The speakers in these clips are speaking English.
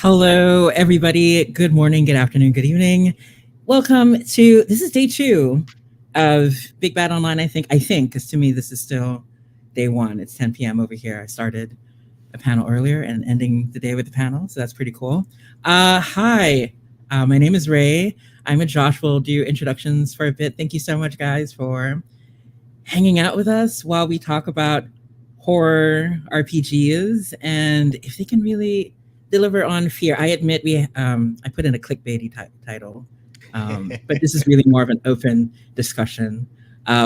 Hello, everybody. Good morning, good afternoon, good evening. Welcome to this is day two of Big Bad Online. I think, because to me this is still day one. It's 10 p.m. over here. I started a panel earlier and ending the day with the panel, so that's pretty cool. Hi, my name is Ray. I'm with Josh. We'll do introductions for a bit. Thank you so much, guys, for hanging out with us while we talk about horror RPGs and if they can really deliver on fear. I admit I put in a clickbaity title, but this is really more of an open discussion,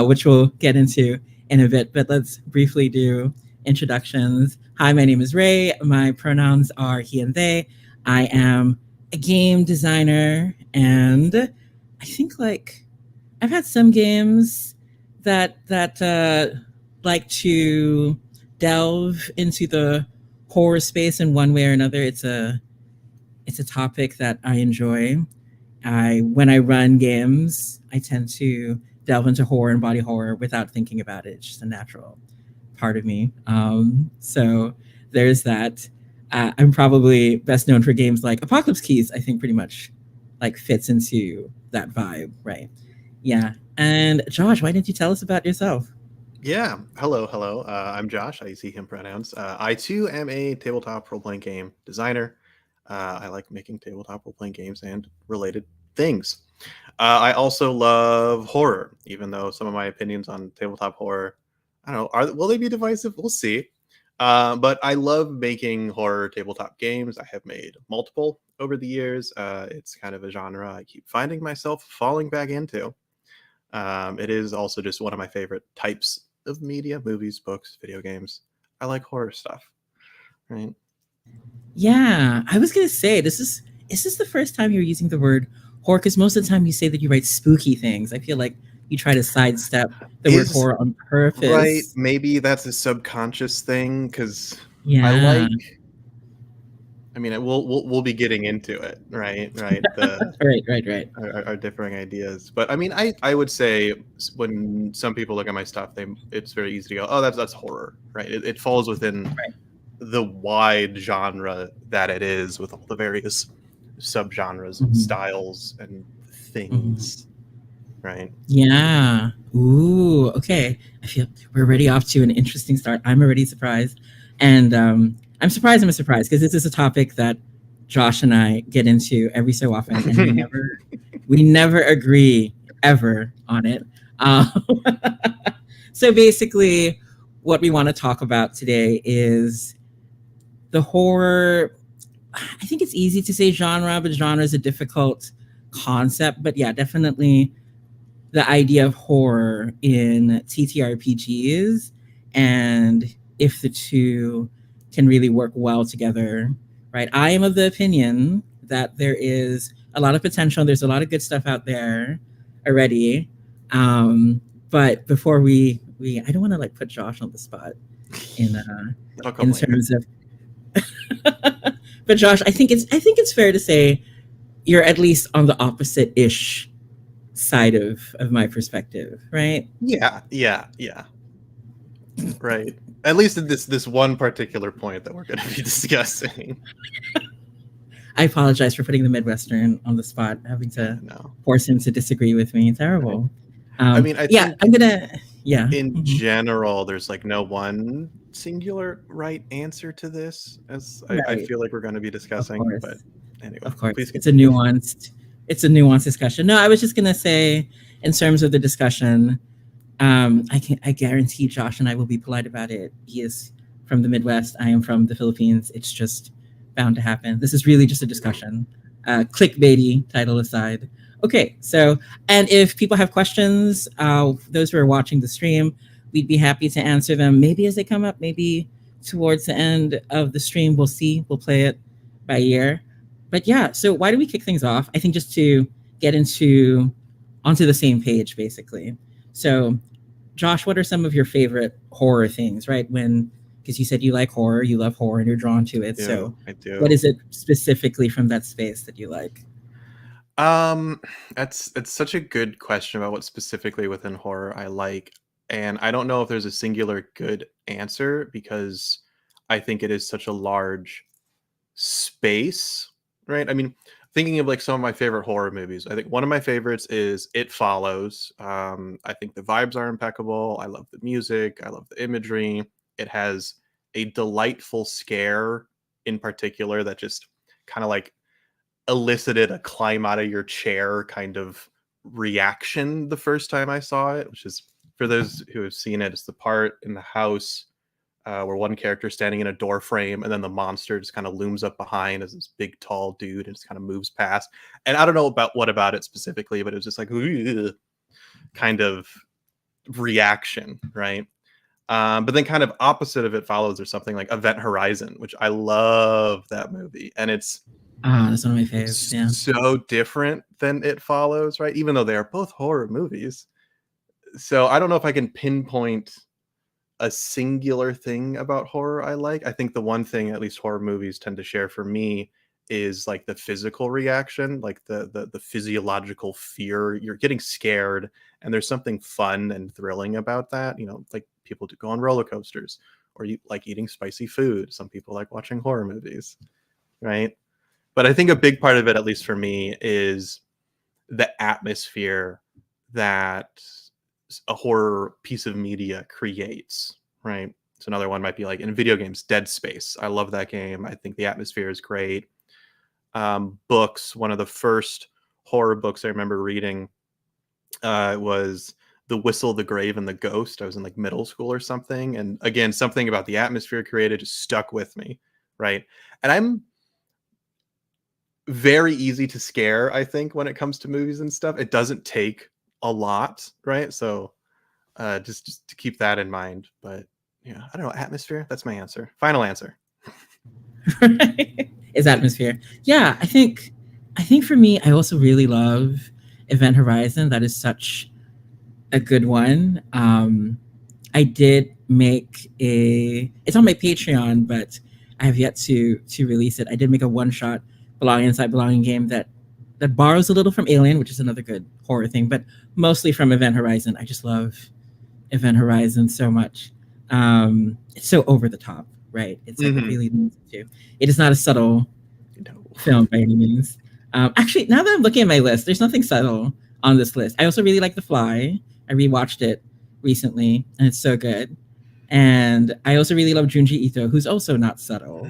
which we'll get into in a bit. But let's briefly do introductions. Hi, my name is Ray. My pronouns are he and they. I am a game designer, and I think I've had some games that like to delve into the horror space in one way or another. It's a topic that I enjoy. I When I run games, I tend to delve into horror and body horror without thinking about it. It's just a natural part of me. So there's that. I'm probably best known for games like Apocalypse Keys. I think pretty much like fits into that vibe, right? Yeah. And Josh, why didn't you tell us about yourself? Yeah. Hello. I'm Josh. I use he, him pronouns. I too am a tabletop role playing game designer. I like making tabletop role playing games and related things. I also love horror, even though some of my opinions on tabletop horror, I don't know, will they be divisive? We'll see. But I love making horror tabletop games. I have made multiple over the years. It's kind of a genre I keep finding myself falling back into. It is also just one of my favorite types of media: movies, books, video games. I like horror stuff, right? Yeah, I was gonna say is this the first time you're using the word horror? Because most of the time you say that you write spooky things. I feel like you try to sidestep the word Is horror on right. purpose. Maybe that's a subconscious thing because I Yeah. like. I mean, we'll be getting into it, right? Right. The Right. our differing ideas, but I mean, I would say when some people look at my stuff, it's very easy to go, oh, that's horror, right? It falls within Right. the wide genre that it is, with all the various subgenres and Mhm. styles and Mhm. things, right? Yeah. Ooh. Okay. I feel we're already off to an interesting start. I'm already surprised, and I'm surprised. I'm surprised because this is a topic that Josh and I get into every so often, and we never agree ever on it. Um, so basically, what we want to talk about today is the horror. I think it's easy to say genre, but genre is a difficult concept. But yeah, definitely the idea of horror in TTRPGs and if the two can really work well together, right? I am of the opinion that there is a lot of potential. There's a lot of good stuff out there already. But before we I don't want to like put Josh on the spot in That'll come in later. terms of but Josh, I think it's fair to say you're at least on the opposite ish side of my perspective, right? Yeah, right. At least in this one particular point that we're going to be discussing. I apologize for putting the Midwestern on the spot, having to No, force him to disagree with me. right. Terrible. I mean, I Yeah, think I'm gonna. Yeah. in Mhm. general, there's like no one singular right answer to this, as I Right. feel like we're going to be Of discussing. But course. anyway, Of course. please It's a continue. nuanced. It's a nuanced discussion. No, I was just gonna say, in terms of the discussion, I guarantee Josh and I will be polite about it. He is from the Midwest. I am from the Philippines. It's just bound to happen. This is really just a discussion. Clickbaity title aside. Okay, so and if people have questions, those who are watching the stream, we'd be happy to answer them. Maybe as they come up, maybe towards the end of the stream, we'll see. We'll play it by ear. But yeah, so why do we kick things off? I think just to get into onto the same page, basically. So Josh, what are some of your favorite horror things, right? Because you said you like horror, you love horror, and you're drawn to it. So, I what do. is it specifically from that space that you like? Um, it's such a good question about what specifically within horror I like, and I don't know if there's a singular good answer because I think it is such a large space, right? I mean, thinking of like some of my favorite horror movies, I think one of my favorites is It Follows. I think the vibes are impeccable. I love the music. I love the imagery. It has a delightful scare in particular that just kind of like elicited a climb out of your chair kind of reaction the first time I saw it, which is, for those who have seen it, it's the part in the house where one character is standing in a door frame and then the monster just kind of looms up behind as this big tall dude and just kind of moves past. And I don't know about what about it specifically, but it was just like kind of reaction, right? But then kind of opposite of It Follows, there's something like Event Horizon, which I love that movie. And it's That's one of my faves. Yeah. so different than It Follows, right? Even though they are both horror movies. So I don't know if I can pinpoint a singular thing about horror I like. I think the one thing at least horror movies tend to share for me is like the physical reaction, like the physiological fear. You're getting scared, and there's something fun and thrilling about that. You know, like people do go on roller coasters, or you like eating spicy food. Some people like watching horror movies, right? But I think a big part of it, at least for me, is the atmosphere that a horror piece of media creates, right? So another one might be like in video games, Dead Space. I love that game. I think the atmosphere is great. Books, one of the first horror books I remember reading was The Whistle, the Grave, and the Ghost. I was in like middle school or something. And again, something about the atmosphere created just stuck with me, right? And I'm very easy to scare, I think, when it comes to movies and stuff. It doesn't take a lot, right? So just to keep that in mind. But yeah, I don't know, atmosphere, that's my answer, final answer. Is atmosphere. Yeah, I think for me, I also really love Event Horizon. That is such a good one. I did make it's on my Patreon, but I have yet to release it. I did make a one shot Belonging Inside Belonging game that borrows a little from Alien, which is another good horror thing, but mostly from Event Horizon. I just love Event Horizon so much. It's so over the top, right? It's like it really needs to. It is not a subtle film by any means. Actually, now that I'm looking at my list, there's nothing subtle on this list. I also really like The Fly. I rewatched it recently, and it's so good. And I also really love Junji Ito, who's also not subtle.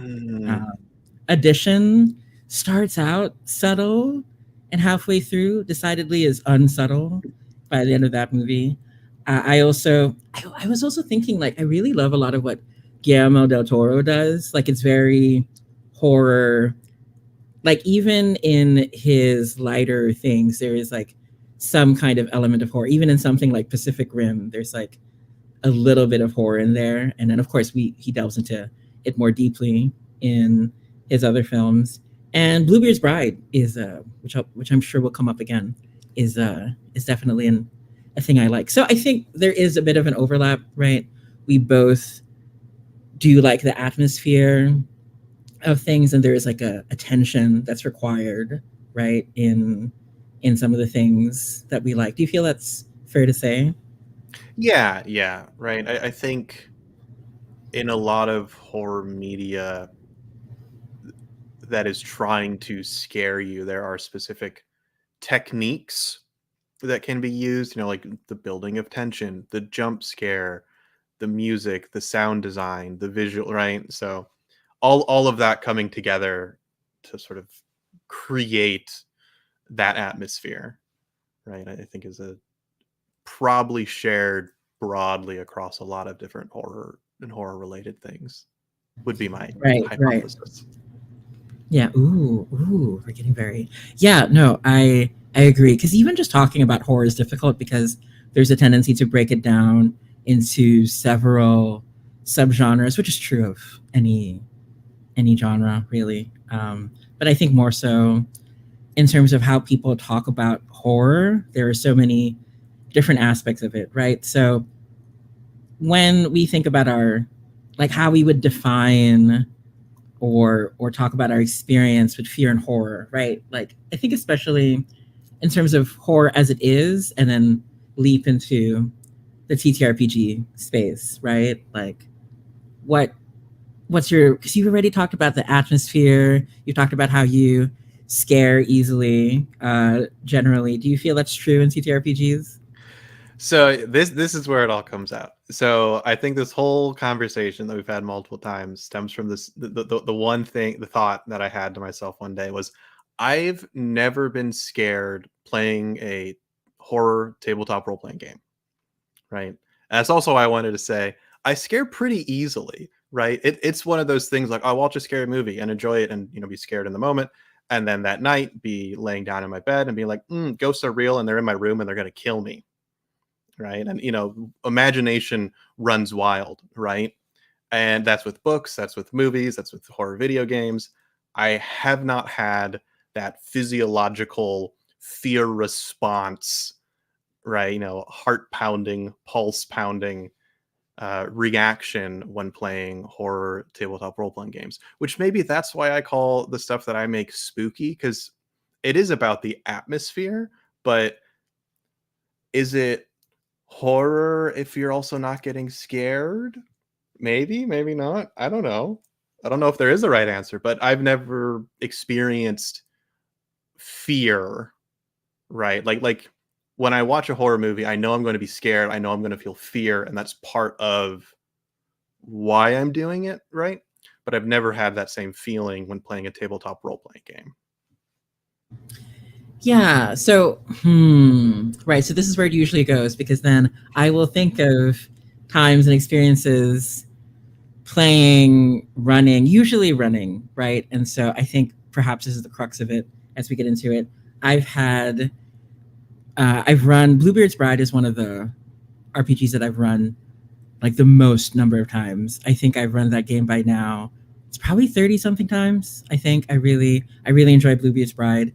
Addition starts out subtle, and halfway through, decidedly is unsubtle by the end of that movie. I was also thinking, like, I really love a lot of what Guillermo del Toro does. Like, it's very horror. Like, even in his lighter things, there is like some kind of element of horror. Even in something like Pacific Rim, there's like a little bit of horror in there. And then, of course, he delves into it more deeply in his other films. And Bluebeard's Bride is which I'm sure will come up again, is definitely a thing I like. So I think there is a bit of an overlap, right? We both do like the atmosphere of things, and there is like a tension that's required, right, in some of the things that we like. Do you feel that's fair to say? Yeah, right. I think in a lot of horror media that is trying to scare you, there are specific techniques that can be used, you know, like the building of tension, the jump scare, the music, the sound design, the visual, right? So all of that coming together to sort of create that atmosphere, right? I think is a probably shared broadly across a lot of different horror and horror related things, would be my Right. hypothesis. Yeah. Ooh, we're getting very. Yeah. No, I agree. Because even just talking about horror is difficult because there's a tendency to break it down into several subgenres, which is true of any genre, really. But I think more so in terms of how people talk about horror, there are so many different aspects of it, right? So when we think about our, like, how we would define or talk about our experience with fear and horror, right? Like, I think especially in terms of horror as it is, and then leap into the TTRPG space, right? Like, what what's your, because you've already talked about the atmosphere, you talked about how you scare easily, generally. Do you feel that's true in TTRPGs? So this is where it all comes out. So I think this whole conversation that we've had multiple times stems from this the one thing, the thought that I had to myself one day was, I've never been scared playing a horror tabletop role playing game, right? And that's also why I wanted to say I scare pretty easily, right? It's one of those things like I'll watch a scary movie and enjoy it and be scared in the moment, and then that night be laying down in my bed and be like, ghosts are real and they're in my room and they're gonna kill me, right? And imagination runs wild, right? And that's with books, that's with movies, that's with horror video games. I have not had that physiological fear response, right? Heart pounding, pulse pounding reaction when playing horror tabletop role playing games, which maybe that's why I call the stuff that I make spooky, because it is about the atmosphere, but is it horror if you're also not getting scared? Maybe, maybe not. I don't know. I don't know if there is a right answer, but I've never experienced fear, right? Like when I watch a horror movie, I know I'm going to be scared. I know I'm going to feel fear, and that's part of why I'm doing it, right? But I've never had that same feeling when playing a tabletop role playing game. Yeah. So, right. So this is where it usually goes, because then I will think of times and experiences playing, running, usually running, right? And so I think perhaps this is the crux of it as we get into it. I've run Bluebeard's Bride is one of the RPGs that I've run like the most number of times. I think I've run that game by now. It's probably 30 something times. I think I really enjoy Bluebeard's Bride.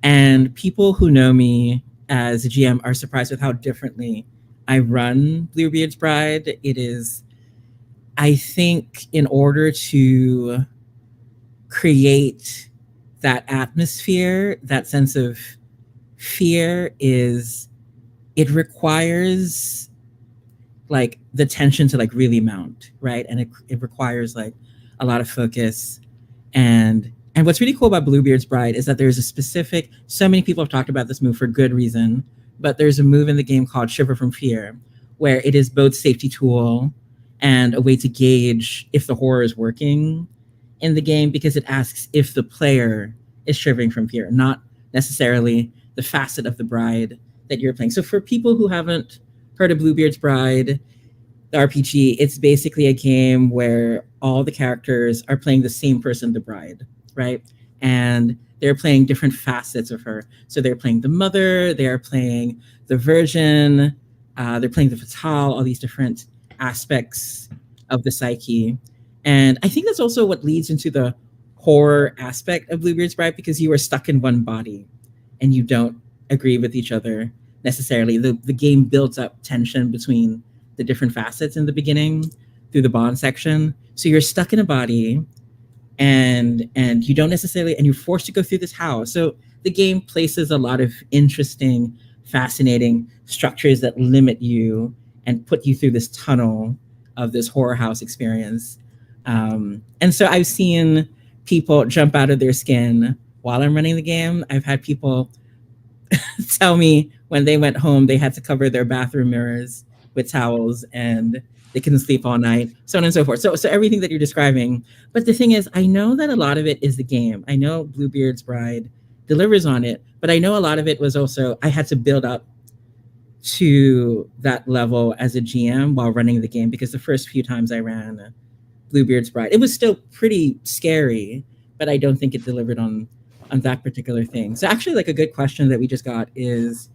And people who know me as a GM are surprised with how differently I run Bluebeard's Bride. It is, I think, in order to create that atmosphere, that sense of fear, is it requires like the tension to like really mount, right? And it requires like a lot of focus. And what's really cool about Bluebeard's Bride is that there's a specific, so many people have talked about this move for good reason, but there's a move in the game called Shiver from Fear, where it is both safety tool and a way to gauge if the horror is working in the game, because it asks if the player is shivering from fear, not necessarily the facet of the bride that you're playing. So for people who haven't heard of Bluebeard's Bride, the RPG, it's basically a game where all the characters are playing the same person, the bride, right? And they're playing different facets of her. So they're playing the mother, they're playing the virgin, they're playing the fatale, all these different aspects of the psyche. And I think that's also what leads into the horror aspect of Bluebeard's Bride, because you are stuck in one body and you don't agree with each other necessarily. The game builds up tension between the different facets in the beginning through the bond section. So you're stuck in a body, and you don't necessarily, and you're forced to go through this house. So the game places a lot of interesting, fascinating structures that limit you and put you through this tunnel of this horror house experience. And so I've seen people jump out of their skin while I'm running the game. I've had people tell me when they went home they had to cover their bathroom mirrors with towels and they couldn't sleep all night, so on and so forth. So everything that you're describing. But the thing is, I know that a lot of it is the game. I know Bluebeard's Bride delivers on it, but I know a lot of it was also I had to build up to that level as a GM while running the game, because the first few times I ran Bluebeard's Bride, it was still pretty scary, but I don't think it delivered on that particular thing. So actually, like a good question that we just got is,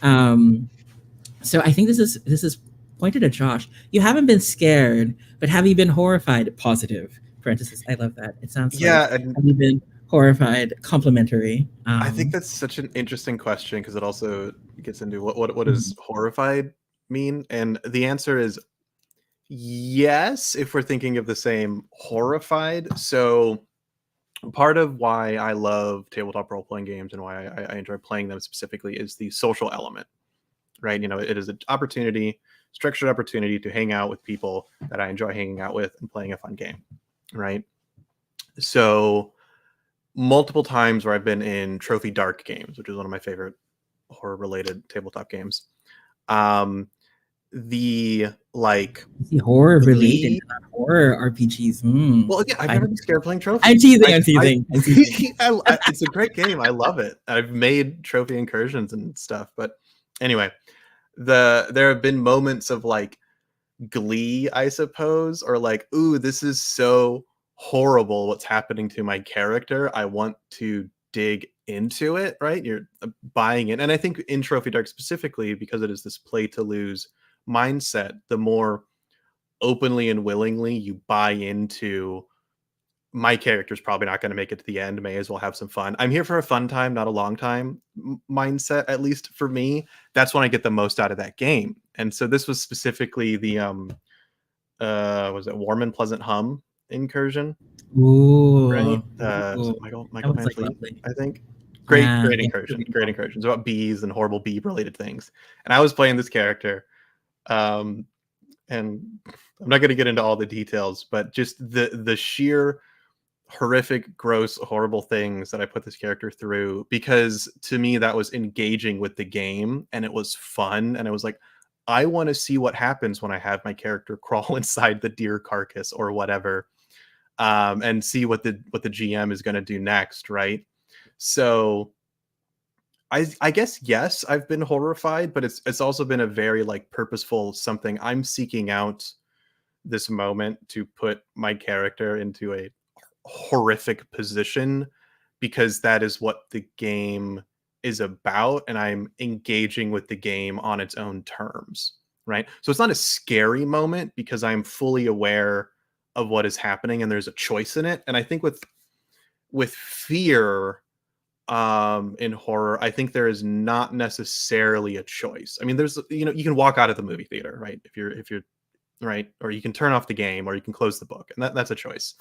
so I think this is pointed at Josh. You haven't been scared, but have you been horrified? Positive parenthesis. I love that. It sounds like, Yeah, and have you been horrified? Complimentary. I think that's such an interesting question because it also gets into what Mhm. does horrified mean? And the answer is yes, if we're thinking of the same horrified. So part of why I love tabletop role playing games and why I enjoy playing them specifically is the social element, right? It is an opportunity, structured opportunity to hang out with people that I enjoy hanging out with and playing a fun game. right? So multiple times where I've been in Trophy Dark games, which is one of my favorite horror related tabletop games. The like horror related, Glee. not horror RPGs. Well, again, I've I, never been scared playing Trophy. I'm teasing. I'm teasing. I'm teasing. It's a great game. I love it. I've made Trophy incursions and stuff. But anyway, there have been moments of like Glee, I suppose, or like, ooh, this is so horrible what's happening to my character. I want to dig into it, right? You're buying it. And I think in Trophy Dark specifically, because it is this play to lose mindset, the more openly and willingly you buy into my character's probably not going to make it to the end, may as well have some fun. I'm here for a fun time, not a long time mindset, at least for me. That's when I get the most out of that game. And so this was specifically the was it Warm and Pleasant Hum incursion, right? Ooh, Was it ooh. Michael That was Van like Fleet, lovely. I think. Great, Yeah, great yeah. incursion, great incursions about bees and horrible bee related things. And I was playing this character, and I'm not going to get into all the details, but just the sheer horrific, gross, horrible things that I put this character through, because to me that was engaging with the game and it was fun. And I was like, I want to see what happens when I have my character crawl inside the deer carcass or whatever, and see what the GM is going to do next, right? So I guess yes, I've been horrified, but it's also been a very like purposeful something. I'm seeking out this moment to put my character into a horrific position because that is what the game is about, and I'm engaging with the game on its own terms, right? So it's not a scary moment because I'm fully aware of what is happening and there's a choice in it. And I think with fear, in horror, I think there is not necessarily a choice. I mean, there's, you can walk out of the movie theater, right? If you're right, or you can turn off the game, or you can close the book, and that's a choice.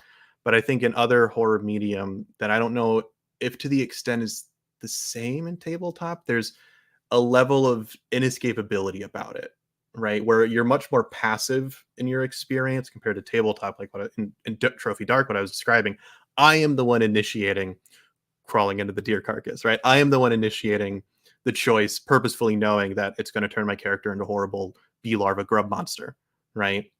But I think in other horror medium that I don't know if to the extent is the same in tabletop, there's a level of inescapability about it, right? Where you're much more passive in your experience compared to tabletop, like in Trophy Dark, what I was describing. I am the one initiating crawling into the deer carcass, right? I am the one initiating the choice, purposefully knowing that it's going to turn my character into a horrible bee larva grub monster, right?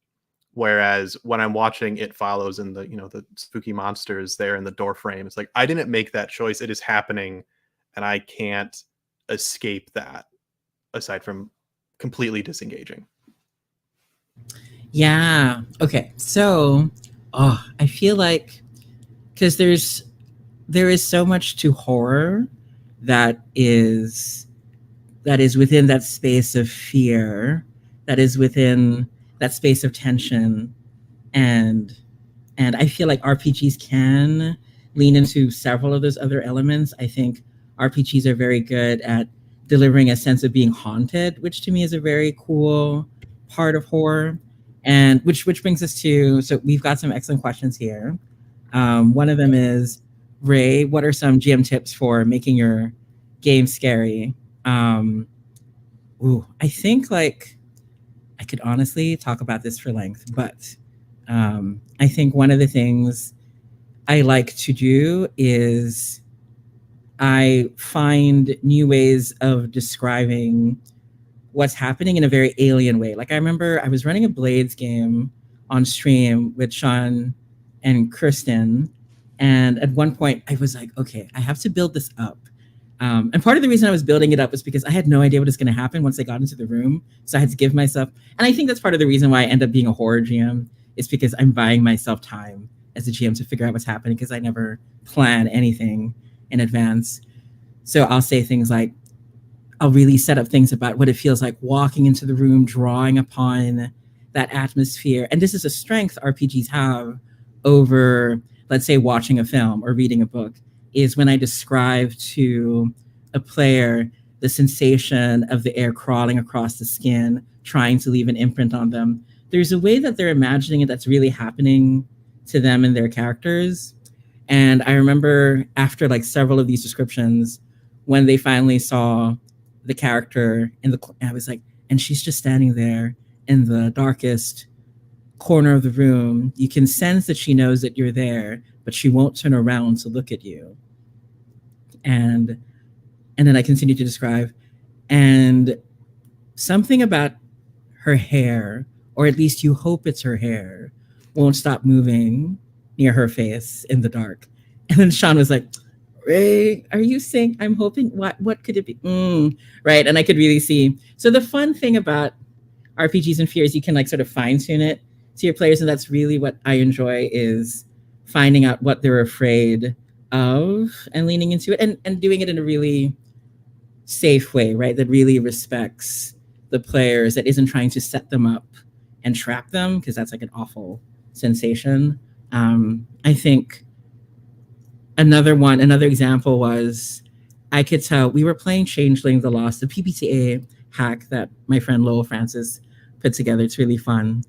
Whereas when I'm watching It Follows and the spooky monsters there in the door frame, it's like I didn't make that choice. It is happening, and I can't escape that aside from completely disengaging. Yeah. Okay. So, I feel like because there is so much to horror that is within that space of fear, that is within that space of tension, and I feel like RPGs can lean into several of those other elements. I think RPGs are very good at delivering a sense of being haunted, which to me is a very cool part of horror. And which brings us to, so we've got some excellent questions here. One of them is, Ray, what are some GM tips for making your game scary? I think like I could honestly talk about this for length, but I think one of the things I like to do is I find new ways of describing what's happening in a very alien way. Like I remember I was running a Blades game on stream with Sean and Kristen, and at one point I was like, okay, I have to build this up. And part of the reason I was building it up was because I had no idea what was going to happen once I got into the room. So I had to give myself, and I think that's part of the reason why I end up being a horror GM is because I'm buying myself time as a GM to figure out what's happening because I never plan anything in advance. So I'll say things like, I'll really set up things about what it feels like walking into the room, drawing upon that atmosphere. And this is a strength RPGs have over, let's say, watching a film or reading a book, is when I describe to a player the sensation of the air crawling across the skin, trying to leave an imprint on them. There's a way that they're imagining it that's really happening to them and their characters. And I remember after like several of these descriptions, when they finally saw the character I was like, and she's just standing there in the darkest corner of the room, you can sense that she knows that you're there, but she won't turn around to look at you. And then I continue to describe, and something about her hair, or at least you hope it's her hair, won't stop moving near her face in the dark. And then Sean was like, Ray, are you saying I'm hoping? What could it be? Right. And I could really see. So the fun thing about RPGs and fears, you can like sort of fine tune it to your players. And that's really what I enjoy, is finding out what they're afraid of and leaning into it, and doing it in a really safe way, right? That really respects the players, that isn't trying to set them up and trap them, because that's like an awful sensation. I think another example was, I could tell we were playing Changeling the Lost, the PBTA hack that my friend Lowell Francis put together. It's really fun.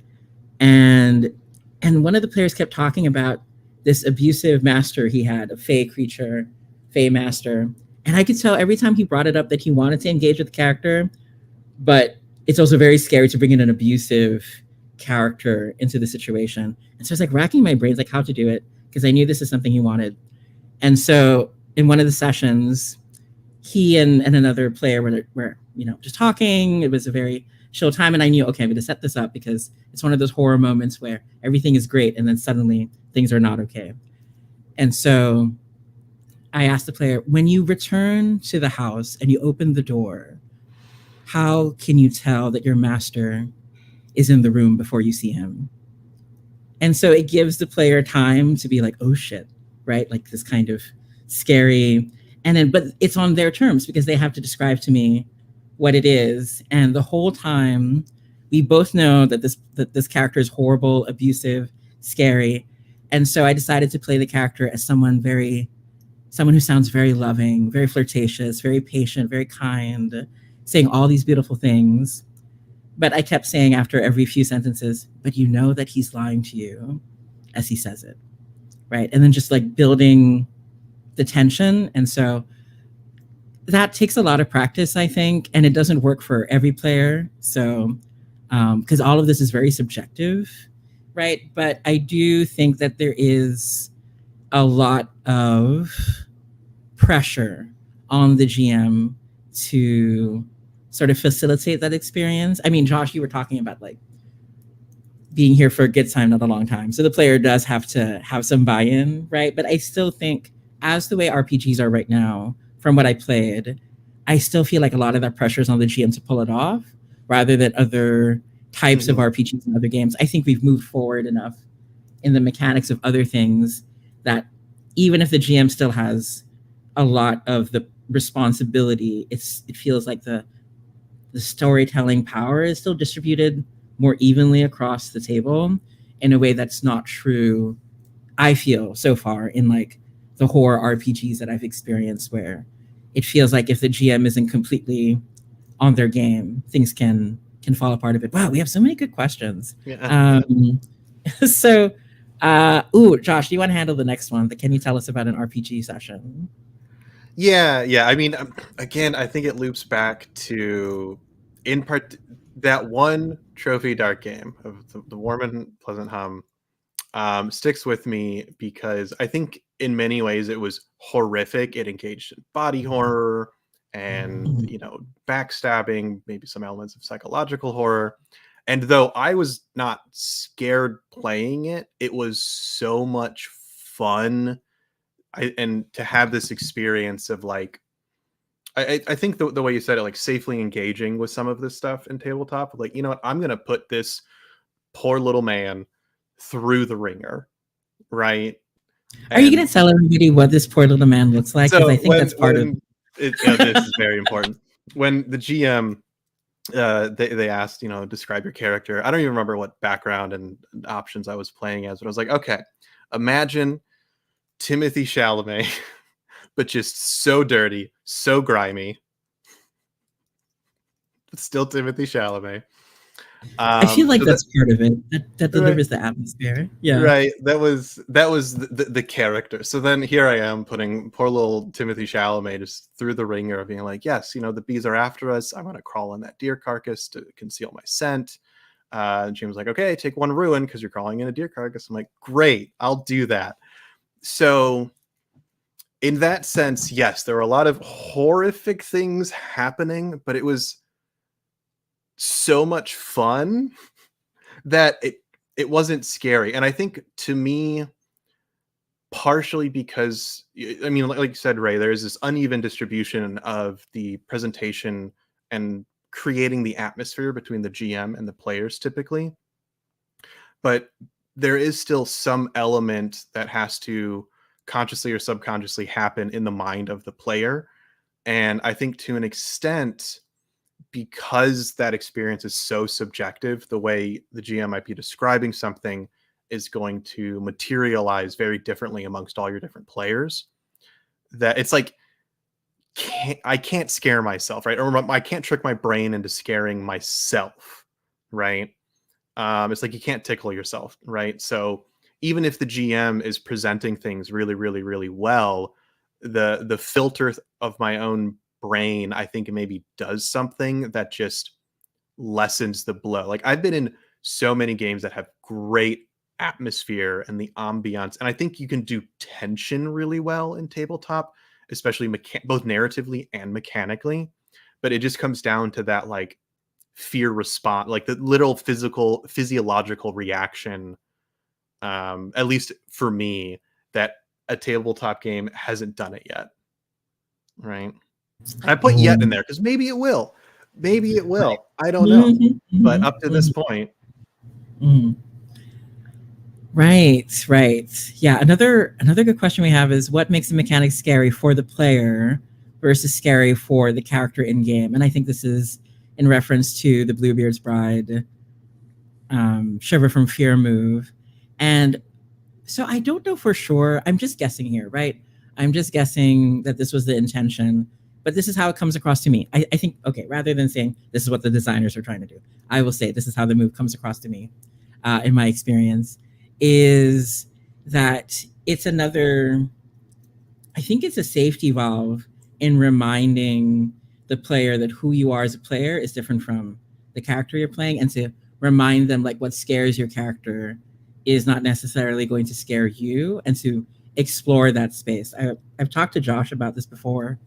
And one of the players kept talking about this abusive master he had, a fey creature, fey master. And I could tell every time he brought it up that he wanted to engage with the character, but it's also very scary to bring in an abusive character into the situation. And so I was like racking my brains, like how to do it, because I knew this is something he wanted. And so in one of the sessions, he and another player were just talking. It was a very chill time, and I knew, okay, I'm going to set this up because it's one of those horror moments where everything is great and then suddenly things are not okay. And so I asked the player, when you return to the house and you open the door, how can you tell that your master is in the room before you see him? And so it gives the player time to be like, oh shit, right? Like this kind of scary, but it's on their terms, because they have to describe to me what it is. And the whole time we both know that this character is horrible, abusive, scary. And so I decided to play the character as someone who sounds very loving, very flirtatious, very patient, very kind, saying all these beautiful things. But I kept saying after every few sentences, but you know that he's lying to you as he says it, right? And then just like building the tension. And so that takes a lot of practice, I think, and it doesn't work for every player. So, because all of this is very subjective, right? But I do think that there is a lot of pressure on the GM to sort of facilitate that experience. I mean, Josh, you were talking about like being here for a good time, not a long time. So the player does have to have some buy-in, right? But I still think, as the way RPGs are right now, from what I played, I still feel like a lot of that pressure is on the GM to pull it off, rather than other types of RPGs and other games. I think we've moved forward enough in the mechanics of other things that even if the GM still has a lot of the responsibility, it feels like the storytelling power is still distributed more evenly across the table in a way that's not true, I feel, so far in like the horror RPGs that I've experienced, where it feels like if the GM isn't completely on their game, things can fall apart a bit. Wow, we have so many good questions. Yeah. So, Josh, do you want to handle the next one? Can you tell us about an RPG session? Yeah. I mean, again, I think it loops back to, in part, that one trophy dark game of the Warm and Pleasant Hum sticks with me, because I think in many ways it was horrific. It engaged in body horror and, backstabbing, maybe some elements of psychological horror. And though I was not scared playing it, it was so much fun. And to have this experience of like, I think the way you said it, like safely engaging with some of this stuff in tabletop, like, you know what, I'm going to put this poor little man through the ringer, right? Are you going to tell everybody what this poor little man looks like? Because So I think that's part of this is very important. When the GM, they asked, describe your character. I don't even remember what background and options I was playing as, but I was like, okay, imagine Timothy Chalamet, but just so dirty, so grimy. But still Timothy Chalamet. I feel like that's part of it. That delivers the atmosphere. Yeah. Right. That was the character. So then here I am putting poor little Timothy Chalamet just through the ringer of being like, yes, the bees are after us. I'm going to crawl on that deer carcass to conceal my scent. Jim was like, okay, take 1 ruin because you're crawling in a deer carcass. I'm like, great, I'll do that. So in that sense, yes, there were a lot of horrific things happening, but it was so much fun that it wasn't scary. And I think, to me, partially because, I mean, like you said, Ray, there's this uneven distribution of the presentation and creating the atmosphere between the GM and the players typically. But there is still some element that has to consciously or subconsciously happen in the mind of the player. And I think, to an extent, because that experience is so subjective, the way the GM might be describing something is going to materialize very differently amongst all your different players. That it's like, I can't scare myself, right? Or I can't trick my brain into scaring myself, right? It's like you can't tickle yourself, right? So even if the GM is presenting things really, really, really well, the filter of my own brain, I think, maybe does something that just lessens the blow. Like, I've been in so many games that have great atmosphere and the ambiance, and I think you can do tension really well in tabletop, especially both narratively and mechanically. But it just comes down to that, like, fear response, like the little physiological reaction, at least for me, that a tabletop game hasn't done it yet, right? I put yet in there because maybe it will. Maybe it will. I don't know. But up to this point. Right. Yeah. Another good question we have is, what makes the mechanics scary for the player versus scary for the character in game? And I think this is in reference to the Bluebeard's Bride shiver from fear move. And so I don't know for sure. I'm just guessing here, right? I'm just guessing that this was the intention, but this is how it comes across to me. I think, okay, rather than saying this is what the designers are trying to do, I will say this is how the move comes across to me, in my experience, is that it's another, I think it's a safety valve in reminding the player that who you are as a player is different from the character you're playing, and to remind them, like, what scares your character is not necessarily going to scare you, and to explore that space. I've talked to Josh about this before,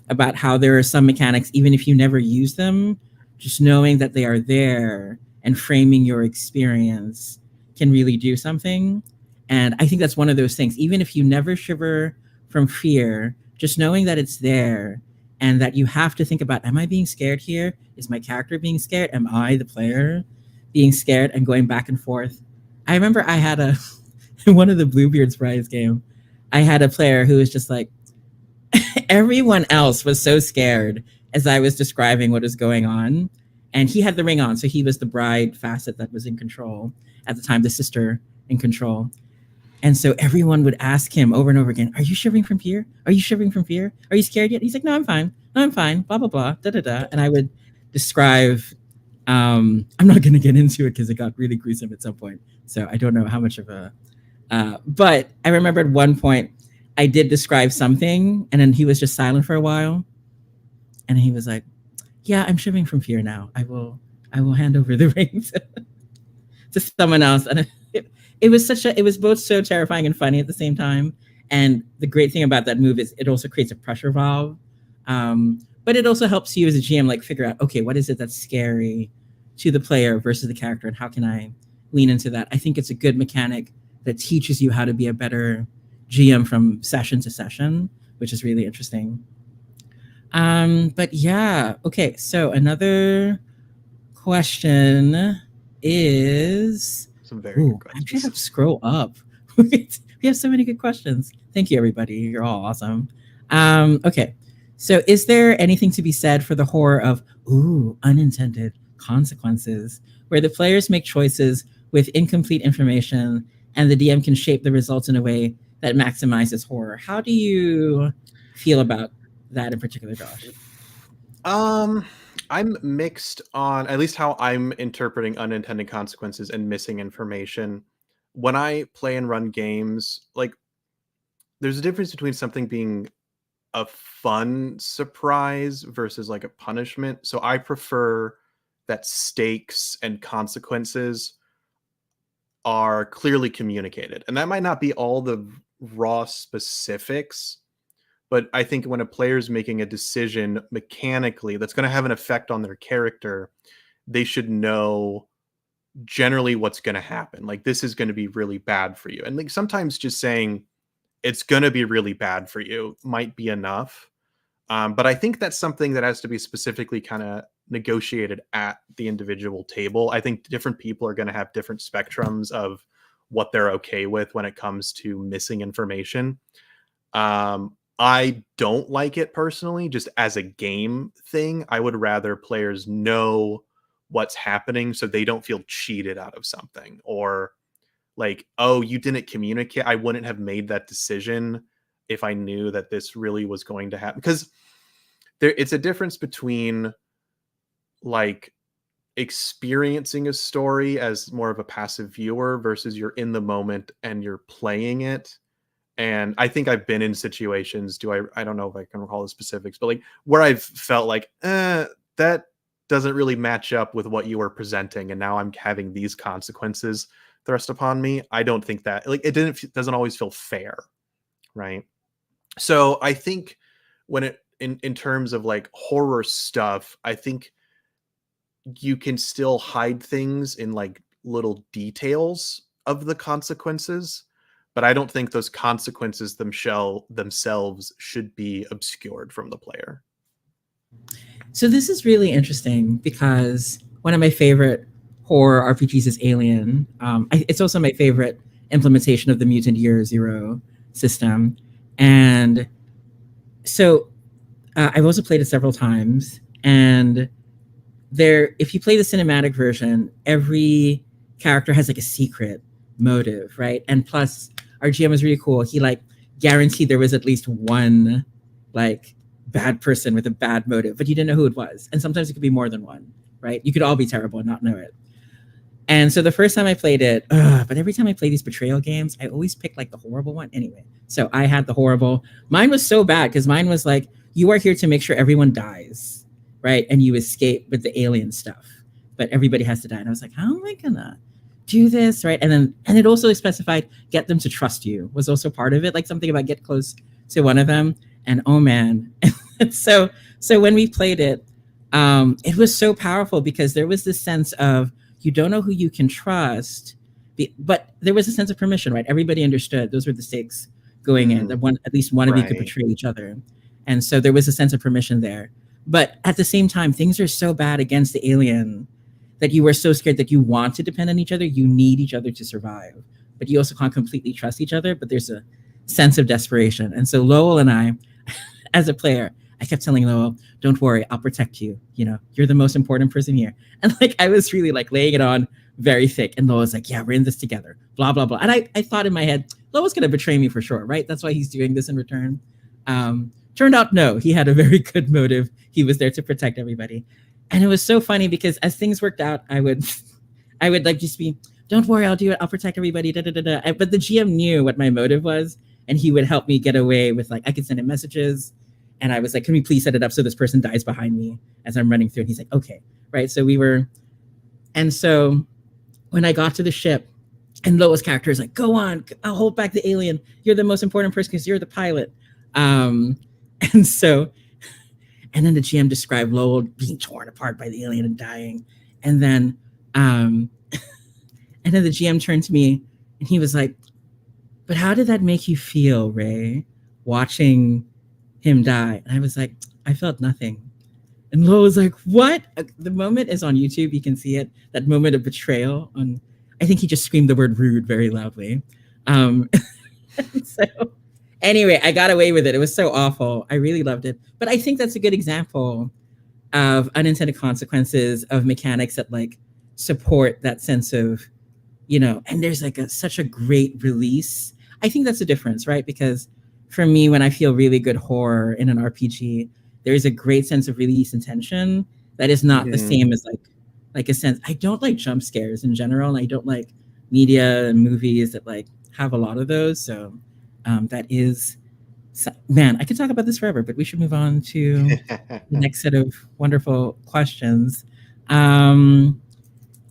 about how there are some mechanics, even if you never use them, just knowing that they are there and framing your experience can really do something. And I think that's one of those things. Even if you never shiver from fear, just knowing that it's there and that you have to think about, am I being scared here? Is my character being scared? Am I, the player, being scared? And going back and forth. I remember I had in one of the Bluebeard's Prize game, I had a player who was just like, everyone else was so scared as I was describing what was going on. And he had the ring on, so he was the bride facet that was in control at the time, the sister in control. And so everyone would ask him over and over again, are you shivering from fear? Are you shivering from fear? Are you scared yet? He's like, no, I'm fine. No, I'm fine. Blah, blah, blah, da, da, da. And I would describe, I'm not going to get into it because it got really gruesome at some point. So I don't know how much of a, but I remember at one point I did describe something, and then he was just silent for a while. And he was like, yeah, I'm shivering from fear now. I will hand over the ring to someone else. And it was both so terrifying and funny at the same time. And the great thing about that move is it also creates a pressure valve. But it also helps you as a GM, like, figure out, okay, what is it that's scary to the player versus the character, and how can I lean into that? I think it's a good mechanic that teaches you how to be a better GM from session to session, which is really interesting. But yeah, okay. So another question is, Some very good questions. I actually have to scroll up. We have so many good questions. Thank you, everybody. You're all awesome. Okay. So is there anything to be said for the horror of unintended consequences, where the players make choices with incomplete information and the DM can shape the results in a way that maximizes horror? How do you feel about that in particular, Josh? I'm mixed on at least how I'm interpreting unintended consequences and missing information. When I play and run games, like, there's a difference between something being a fun surprise versus like a punishment. So I prefer that stakes and consequences are clearly communicated. And that might not be all the raw specifics, but I think when a player's making a decision mechanically that's going to have an effect on their character, they should know generally what's going to happen. Like, this is going to be really bad for you. And like sometimes just saying it's going to be really bad for you might be enough. But I think that's something that has to be specifically kind of negotiated at the individual table. I think different people are going to have different spectrums of what they're okay with when it comes to missing information. I don't like it personally, just as a game thing. I would rather players know what's happening so they don't feel cheated out of something, or like, oh, you didn't communicate. I wouldn't have made that decision if I knew that this really was going to happen. Because it's a difference between like experiencing a story as more of a passive viewer versus you're in the moment and you're playing it. And I think I've been in situations, I don't know if I can recall the specifics, but like where I've felt like, that doesn't really match up with what you were presenting. And now I'm having these consequences thrust upon me. I don't think that, like, it doesn't always feel fair. Right. So I think when in terms of like horror stuff, I think you can still hide things in like little details of the consequences, but I don't think those consequences themselves should be obscured from the player. So this is really interesting because one of my favorite horror RPGs is Alien. It's also my favorite implementation of the Mutant Year Zero system. And so I've also played it several times. And if you play the cinematic version, every character has like a secret motive, right? And plus, our GM was really cool. He like guaranteed there was at least one like bad person with a bad motive, but you didn't know who it was. And sometimes it could be more than one, right? You could all be terrible and not know it. And so the first time I played it, but every time I play these betrayal games, I always pick like the horrible one anyway. So I had the horrible. Mine was so bad because mine was like, you are here to make sure everyone dies, right? And you escape with the alien stuff, but everybody has to die. And I was like, how am I gonna do this, right? And it also specified get them to trust you was also part of it, like something about get close to one of them. And oh man, so when we played it, it was so powerful because there was this sense of you don't know who you can trust, but there was a sense of permission, right? Everybody understood those were the stakes going in. That at least one of you could betray each other, and so there was a sense of permission there. But at the same time, things are so bad against the alien that you were so scared that you want to depend on each other. You need each other to survive, but you also can't completely trust each other. But there's a sense of desperation, and so Lowell and I, as a player, I kept telling Lowell, don't worry, I'll protect you. You know, you're the most important person here. And like, I was really like laying it on very thick. And Lowell was like, yeah, we're in this together, blah, blah, blah. And I thought in my head, Lowell's going to betray me for sure, right? That's why he's doing this in return. Turned out, no, he had a very good motive. He was there to protect everybody. And it was so funny because as things worked out, I would like just be, don't worry, I'll do it. I'll protect everybody. Da, da, da, da. But the GM knew what my motive was. And he would help me get away with like, I could send him messages. And I was like, can we please set it up so this person dies behind me as I'm running through? And he's like, okay. Right. So and so when I got to the ship and Loa's character is like, go on, I'll hold back the alien. You're the most important person because you're the pilot. And then the GM described Lowell being torn apart by the alien and dying. And then the GM turned to me and he was like, but how did that make you feel, Ray, watching him die? And I was like, I felt nothing. And Lowell was like, what? The moment is on YouTube. You can see it. That moment of betrayal. I think he just screamed the word rude very loudly. So anyway, I got away with it. It was so awful. I really loved it. But I think that's a good example of unintended consequences of mechanics that like support that sense of, you know, and there's like such a great release. I think that's the difference, right? Because for me, when I feel really good horror in an RPG, there is a great sense of release and tension that is not the same as like a sense. I don't like jump scares in general, and I don't like media and movies that like have a lot of those. So that is, man, I could talk about this forever, but we should move on to the next set of wonderful questions. Um,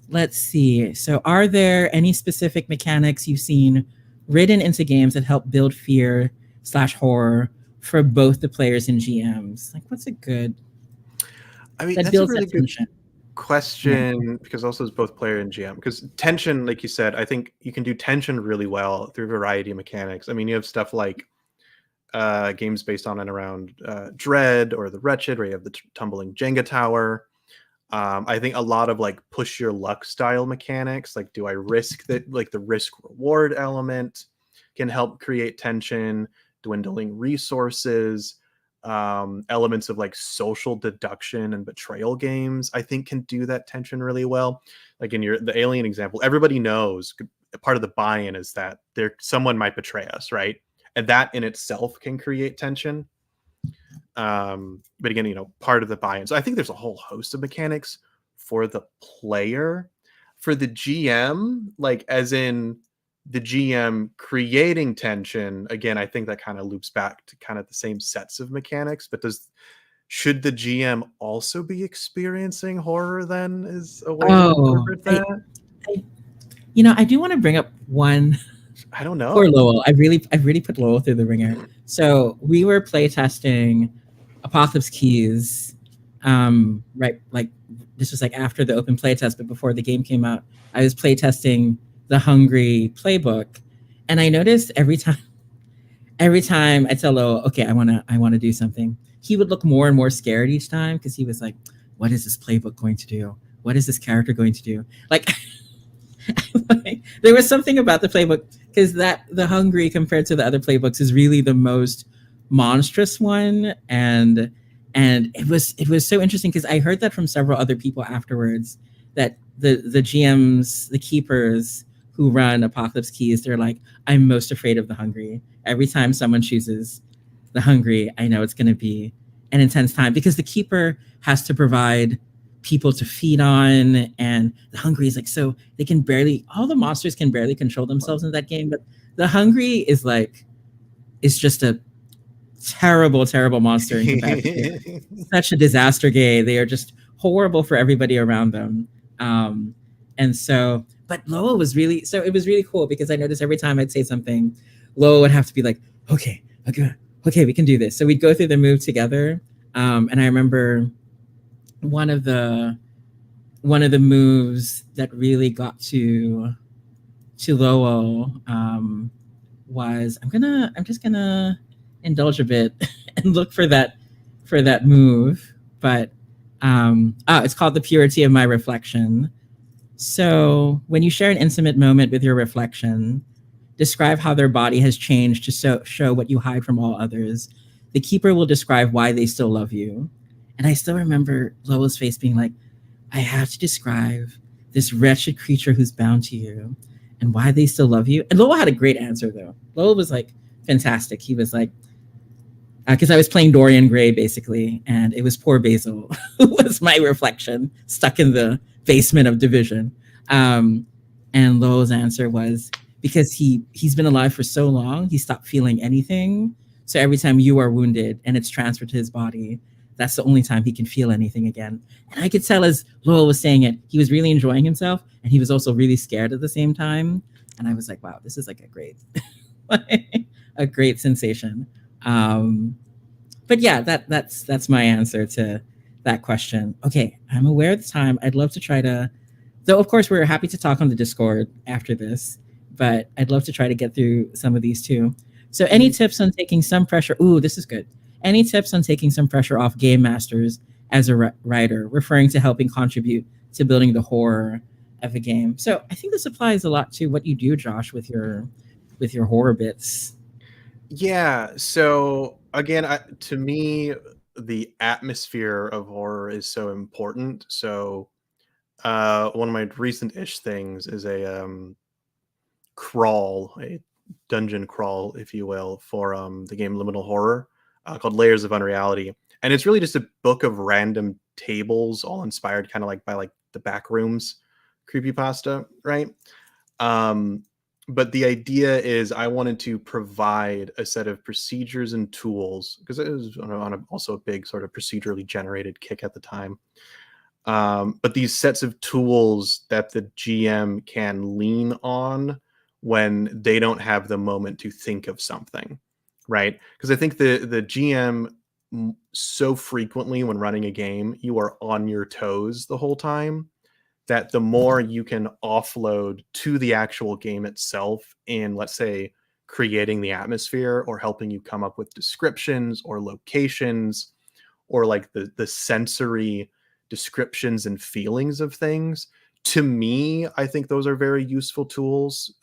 let's see. So, are there any specific mechanics you've seen written into games that help build fear slash horror for both the players and GMs? Like, what's a good I mean, that that's a builds that really good tension? Yeah. question because also as both player and GM. Because tension, like you said, I think you can do tension really well through a variety of mechanics. I mean, you have stuff like games based on and around Dread or the Wretched, where you have the tumbling Jenga tower. I think a lot of like push your luck style mechanics, like do I risk that, like the risk reward element can help create tension, dwindling resources, elements of like social deduction and betrayal games, I think can do that tension really well. Like in the alien example, everybody knows part of the buy-in is that someone might betray us, right? And that in itself can create tension. But again, part of the buy-in. So I think there's a whole host of mechanics for the player. For the GM, like as in the GM creating tension, again, I think that kind of loops back to kind of the same sets of mechanics. But should the GM also be experiencing horror then, is a way to Oh, interpret that? I I do want to bring up one. I don't Poor know. Lowell. I really put Lowell through the ringer. So we were playtesting Apocalypse Keys, right? Like this was like after the open playtest, but before the game came out. I was playtesting the Hungry playbook, and I noticed every time I tell Lowell, okay, I wanna do something, he would look more and more scared each time because he was like, what is this playbook going to do? What is this character going to do? Like there was something about the playbook because that the Hungry compared to the other playbooks is really the most monstrous one, and it was so interesting because I heard that from several other people afterwards that the GMs, the keepers who run Apocalypse Keys, they're like, I'm most afraid of the Hungry. Every time someone chooses the Hungry, I know it's going to be an intense time because the keeper has to provide people to feed on, and the Hungry is like, so they can barely, all the monsters can barely control themselves in that game, but the Hungry is like, it's just a terrible, terrible monster in comparison. They're such a disaster gay. They are just horrible for everybody around them. Um, and so, but Loa was really, so it was really cool because I noticed every time I'd say something, Loa would have to be like, okay, okay, okay, we can do this. So we'd go through the move together. And I remember one of the moves that really got to Lowell was I'm just gonna indulge a bit and look for that move, but it's called the purity of my reflection. So when you share an intimate moment with your reflection, describe how their body has changed to show what you hide from all others. The keeper will describe why they still love you. And I still remember Lowell's face being like, I have to describe this wretched creature who's bound to you and why they still love you. And Lowell had a great answer, though. Lowell was like fantastic. He was like, because I was playing Dorian Gray basically, and it was poor Basil who was my reflection stuck in the basement of Division. Um, and Lowell's answer was because he's been alive for so long, he stopped feeling anything. So every time you are wounded and it's transferred to his body, that's the only time he can feel anything again. And I could tell as Lowell was saying it, he was really enjoying himself, and he was also really scared at the same time. And I was like, wow, this is like a great, a great sensation. But yeah, that's my answer to that question. Okay, I'm aware of the time. I'd love to try to, though of course we're happy to talk on the Discord after this, but I'd love to try to get through some of these too. So any tips on taking some pressure? Ooh, this is good. Any tips on taking some pressure off game masters as a writer, referring to helping contribute to building the horror of a game? So I think this applies a lot to what you do, Josh, with your horror bits. Yeah. So again, to me, the atmosphere of horror is so important. So one of my recent-ish things is a dungeon crawl, if you will, for the game Liminal Horror, called Layers of Unreality, and it's really just a book of random tables, all inspired kind of like by like the Backrooms creepypasta, right? Um, but the idea is I wanted to provide a set of procedures and tools because it was also a big sort of procedurally generated kick at the time. But these sets of tools that the GM can lean on when they don't have the moment to think of something, right? Because I think the GM so frequently when running a game, you are on your toes the whole time, that the more you can offload to the actual game itself in, let's say, creating the atmosphere or helping you come up with descriptions or locations or like the sensory descriptions and feelings of things. To me, I think those are very useful tools.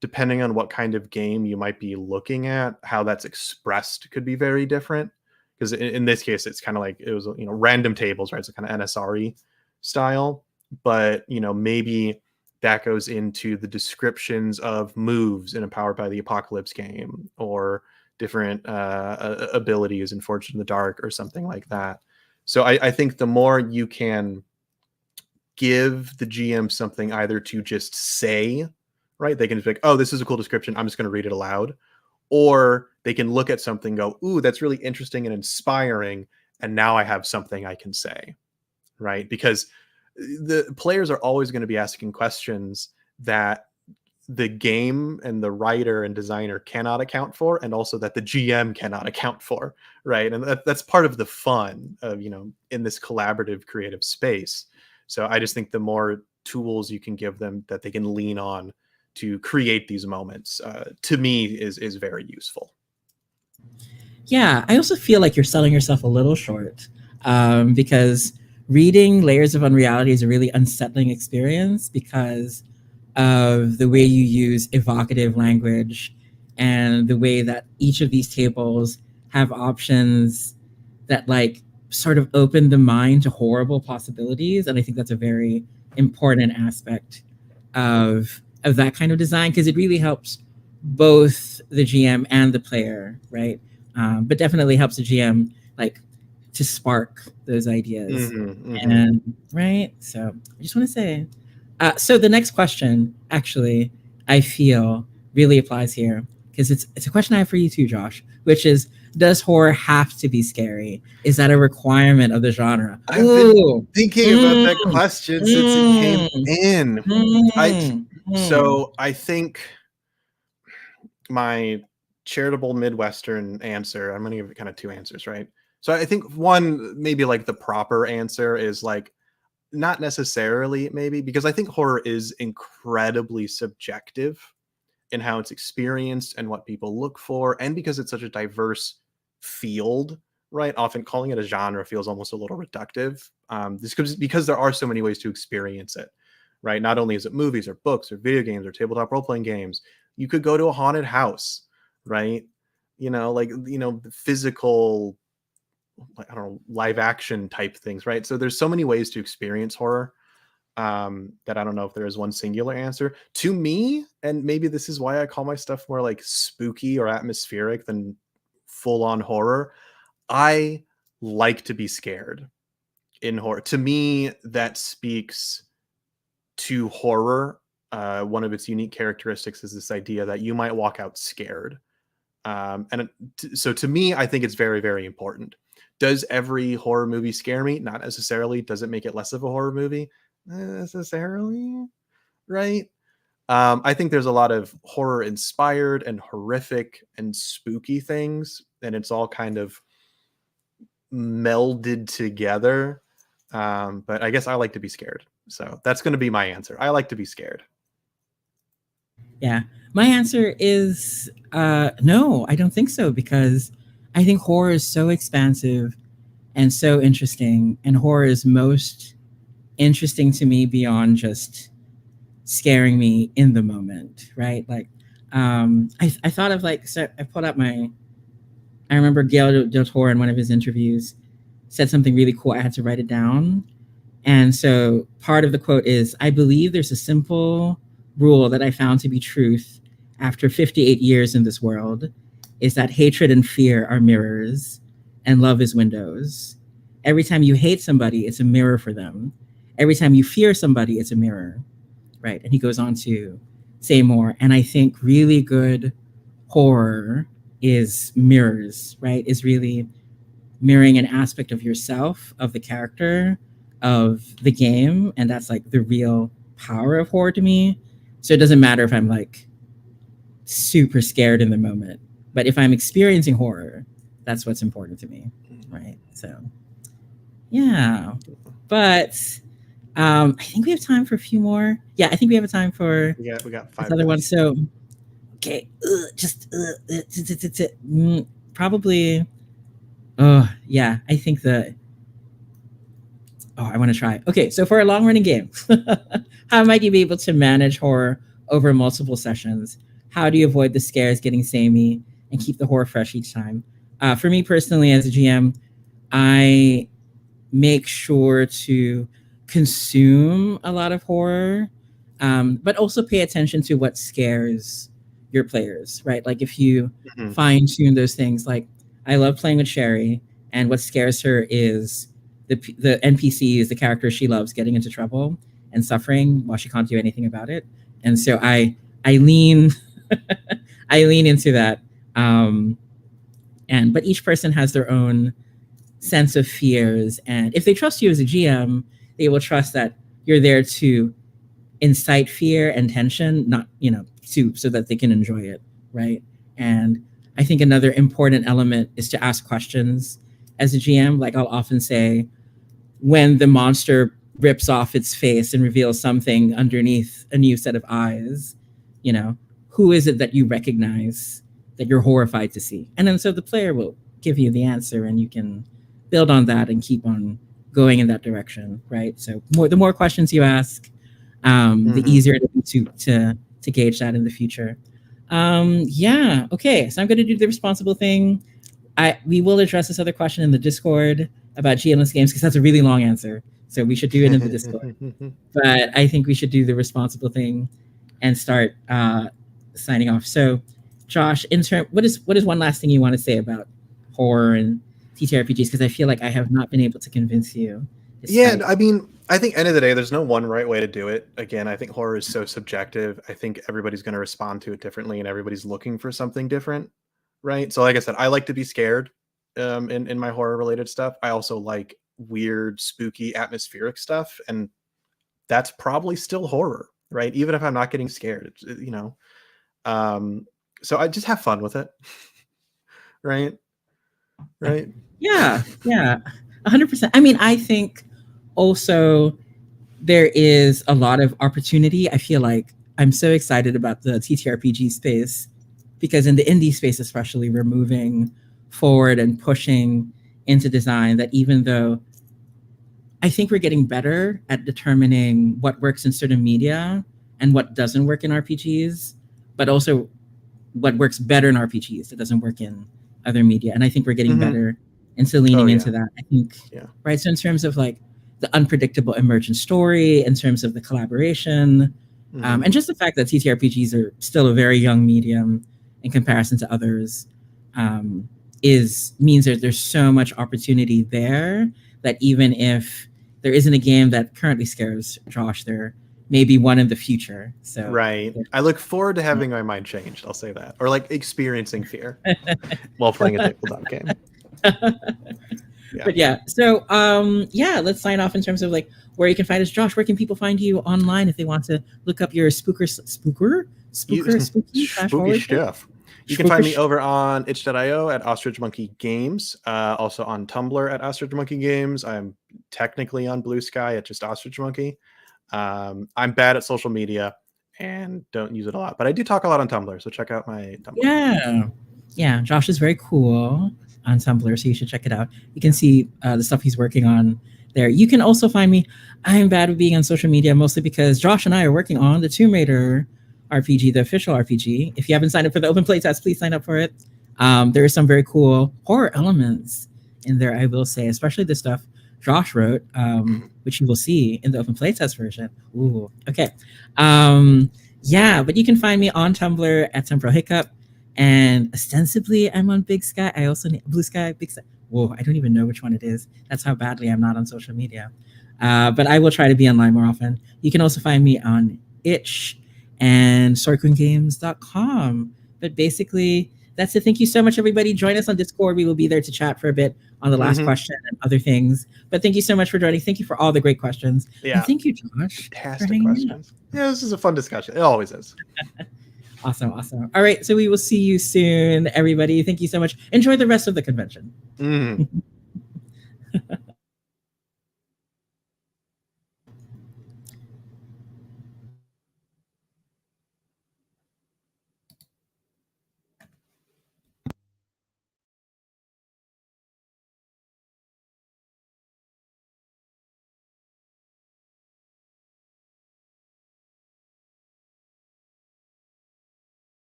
Depending on what kind of game you might be looking at, how that's expressed could be very different. Because in this case, it's kind of like it was, random tables, right? It's a kind of NSRE style, but maybe that goes into the descriptions of moves in a Powered by the Apocalypse game, or different abilities in Forged in the Dark, or something like that. So I think the more you can give the GM something either to just say, right? They can just be like, oh, this is a cool description, I'm just going to read it aloud. Or they can look at something, go, ooh, that's really interesting and inspiring, and now I have something I can say, right? Because the players are always going to be asking questions that the game and the writer and designer cannot account for, and also that the GM cannot account for, right? And that's part of the fun of, in this collaborative creative space. So I just think the more tools you can give them that they can lean on to create these moments, to me is very useful. Yeah, I also feel like you're selling yourself a little short, because reading Layers of Unreality is a really unsettling experience because of the way you use evocative language and the way that each of these tables have options that like sort of open the mind to horrible possibilities. And I think that's a very important aspect of that kind of design, because it really helps both the GM and the player, right? But definitely helps the GM like to spark those ideas. And right. So I just want to say, so the next question actually I feel really applies here, because it's a question I have for you too, Josh, which is, does horror have to be scary? Is that a requirement of the genre? I've been thinking about that question since it came in. So I think my charitable Midwestern answer, I'm going to give it kind of two answers, right? So I think one, maybe like the proper answer is like, not necessarily, maybe, because I think horror is incredibly subjective in how it's experienced and what people look for. And because it's such a diverse field, right? Often calling it a genre feels almost a little reductive. This comes because there are so many ways to experience it, right? Not only is it movies or books or video games or tabletop role-playing games, you could go to a haunted house, right? The physical, like, I don't know, live action type things, right? So there's so many ways to experience horror, that I don't know if there is one singular answer. To me, and maybe this is why I call my stuff more like spooky or atmospheric than full on horror, I like to be scared in horror. To me, that speaks to horror. One of its unique characteristics is this idea that you might walk out scared. So to me, I think it's very, very important. Does every horror movie scare me? Not necessarily. Does it make it less of a horror movie? Not necessarily, right? I think there's a lot of horror inspired and horrific and spooky things, and it's all kind of melded together. But I guess I like to be scared. So that's going to be my answer. I like to be scared. Yeah. My answer is no, I don't think so, because I think horror is so expansive and so interesting. And horror is most interesting to me beyond just scaring me in the moment, right? Like, I thought of like, so I pulled up I remember Gail Del Toro in one of his interviews said something really cool. I had to write it down. And so part of the quote is, I believe there's a simple rule that I found to be truth after 58 years in this world, is that hatred and fear are mirrors and love is windows. Every time you hate somebody, it's a mirror for them. Every time you fear somebody, it's a mirror, right? And he goes on to say more. And I think really good horror is mirrors, right? Is really mirroring an aspect of yourself, of the character, of the game, and that's like the real power of horror to me. So it doesn't matter if I'm like super scared in the moment, but if I'm experiencing horror, that's what's important to me, right? So yeah, but I think we have time for a few more. Yeah, I think we have a time for we got 5 this other one. minutes. So okay, probably. Oh yeah, I think the. Oh, I want to try. Okay, so for a long running game, how might you be able to manage horror over multiple sessions? How do you avoid the scares getting samey and keep the horror fresh each time? For me personally, as a GM, I make sure to consume a lot of horror, but also pay attention to what scares your players, right? Like if you fine tune those things, like I love playing with Sherry, and what scares her is the NPCs, the characters she loves, getting into trouble and suffering while she can't do anything about it. And so I lean I lean into that. And but each person has their own sense of fears, and if they trust you as a GM, they will trust that you're there to incite fear and tension, not to so that they can enjoy it, right? And I think another important element is to ask questions as a GM. Like I'll often say, when the monster rips off its face and reveals something underneath a new set of eyes, who is it that you recognize that you're horrified to see? And then so the player will give you the answer, and you can build on that and keep on going in that direction, right? So the more questions you ask, the easier it will be to gauge that in the future. Yeah. Okay. So I'm going to do the responsible thing. We will address this other question in the Discord about GMless games because that's a really long answer. So we should do it in the Discord. But I think we should do the responsible thing and start signing off. So, Josh, what is one last thing you want to say about horror and TTRPGs? Because I feel like I have not been able to convince you. Yeah, I mean, I think end of the day, there's no one right way to do it. Again, I think horror is so subjective. I think everybody's going to respond to it differently, and everybody's looking for something different, right? So, like I said, I like to be scared in my horror related stuff. I also like weird, spooky, atmospheric stuff, and that's probably still horror, right? Even if I'm not getting scared, so I just have fun with it, right? Right? Yeah, 100%. I mean, I think also there is a lot of opportunity. I feel like I'm so excited about the TTRPG space because in the indie space, especially, we're moving forward and pushing into design that even though I think we're getting better at determining what works in certain media and what doesn't work in RPGs, but also what works better in RPGs that doesn't work in other media. And I think we're getting better into leaning into that. I think, right? So in terms of like the unpredictable emergent story, in terms of the collaboration, and just the fact that TTRPGs are still a very young medium in comparison to others, means that there's so much opportunity there that even if there isn't a game that currently scares Josh, there may be one in the future. So right. I look forward to having my mind changed. I'll say that, or like experiencing fear while playing a tabletop game. But yeah, so let's sign off in terms of like where you can find us. Josh, where can people find you online if they want to look up your spooky stuff? You can find me over on itch.io at Ostrich Monkey Games, also on Tumblr at Ostrich Monkey Games. I'm technically on Blue Sky at just Ostrich Monkey. I'm bad at social media and don't use it a lot, but I do talk a lot on Tumblr, so check out my Tumblr. Yeah, Josh is very cool on Tumblr, so you should check it out. You can see the stuff he's working on there. You can also find me. I'm bad at being on social media, mostly because Josh and I are working on the Tomb Raider RPG, the official RPG. If you haven't signed up for the open playtest, please sign up for it. There are some very cool horror elements in there, I will say, especially the stuff Josh wrote, which you will see in the open playtest version. Ooh, okay. But you can find me on Tumblr at Temporal Hiccup, and ostensibly I'm on Big Sky. I also need Blue Sky, Big Sky. Whoa, I don't even know which one it is. That's how badly I'm not on social media. But I will try to be online more often. You can also find me on Itch and SwordQueenGames.com. But basically, that's it. Thank you so much, everybody. Join us on Discord. We will be there to chat for a bit on the last question and other things. But thank you so much for joining. Thank you for all the great questions. Yeah. And thank you, Josh, for hanging questions. Yeah, this is a fun discussion. It always is. Awesome. All right, so we will see you soon, everybody. Thank you so much. Enjoy the rest of the convention.